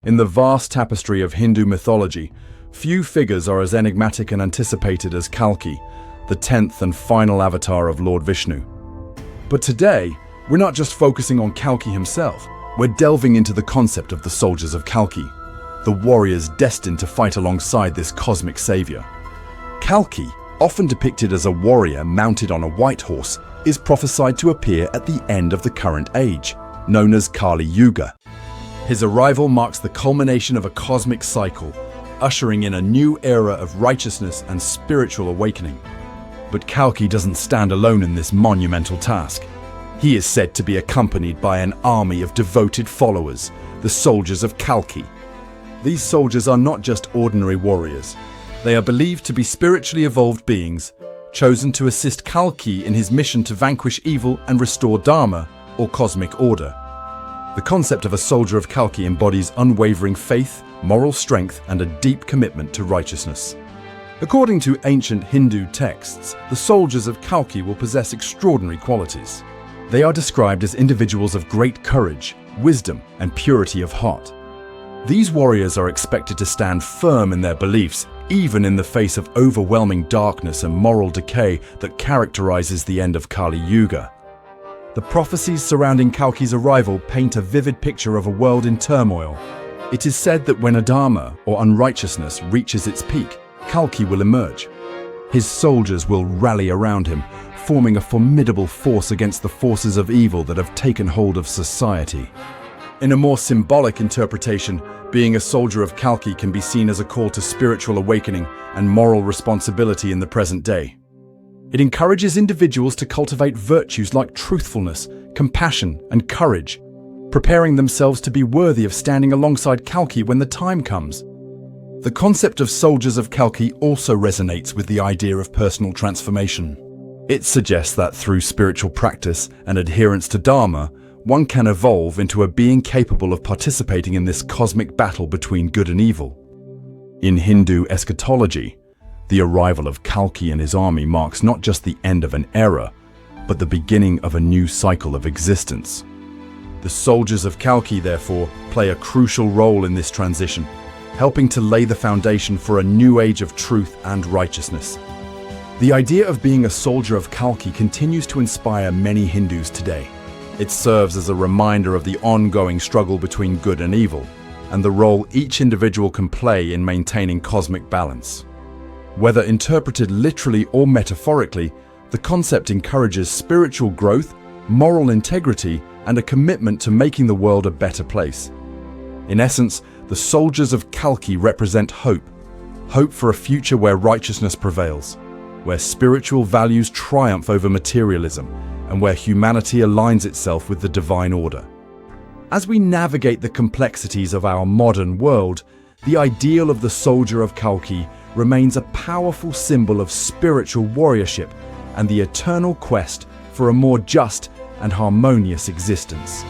In the vast tapestry of Hindu mythology, few figures are as enigmatic and anticipated as Kalki, the 10th and final avatar of Lord Vishnu. But today, we're not just focusing on Kalki himself, we're delving into the concept of the soldiers of Kalki, the warriors destined to fight alongside this cosmic savior. Kalki, often depicted as a warrior mounted on a white horse, is prophesied to appear at the end of the current age, known as Kali Yuga. His arrival marks the culmination of a cosmic cycle, ushering in a new era of righteousness and spiritual awakening. But Kalki doesn't stand alone in this monumental task. He is said to be accompanied by an army of devoted followers, the soldiers of Kalki. These soldiers are not just ordinary warriors. They are believed to be spiritually evolved beings, chosen to assist Kalki in his mission to vanquish evil and restore Dharma, or cosmic order. The concept of a soldier of Kalki embodies unwavering faith, moral strength, and a deep commitment to righteousness. According to ancient Hindu texts, the soldiers of Kalki will possess extraordinary qualities. They are described as individuals of great courage, wisdom, and purity of heart. These warriors are expected to stand firm in their beliefs, even in the face of overwhelming darkness and moral decay that characterizes the end of Kali Yuga. The prophecies surrounding Kalki's arrival paint a vivid picture of a world in turmoil. It is said that when adharma, or unrighteousness, reaches its peak, Kalki will emerge. His soldiers will rally around him, forming a formidable force against the forces of evil that have taken hold of society. In a more symbolic interpretation, being a soldier of Kalki can be seen as a call to spiritual awakening and moral responsibility in the present day. It encourages individuals to cultivate virtues like truthfulness, compassion, and courage, preparing themselves to be worthy of standing alongside Kalki when the time comes. The concept of soldiers of Kalki also resonates with the idea of personal transformation. It suggests that through spiritual practice and adherence to Dharma, one can evolve into a being capable of participating in this cosmic battle between good and evil. In Hindu eschatology, the arrival of Kalki and his army marks not just the end of an era, but the beginning of a new cycle of existence. The soldiers of Kalki, therefore, play a crucial role in this transition, helping to lay the foundation for a new age of truth and righteousness. The idea of being a soldier of Kalki continues to inspire many Hindus today. It serves as a reminder of the ongoing struggle between good and evil, and the role each individual can play in maintaining cosmic balance. Whether interpreted literally or metaphorically, the concept encourages spiritual growth, moral integrity, and a commitment to making the world a better place. In essence, the soldiers of Kalki represent hope for a future where righteousness prevails, where spiritual values triumph over materialism, and where humanity aligns itself with the divine order. As we navigate the complexities of our modern world, the ideal of the soldier of Kalki remains a powerful symbol of spiritual warriorship and the eternal quest for a more just and harmonious existence.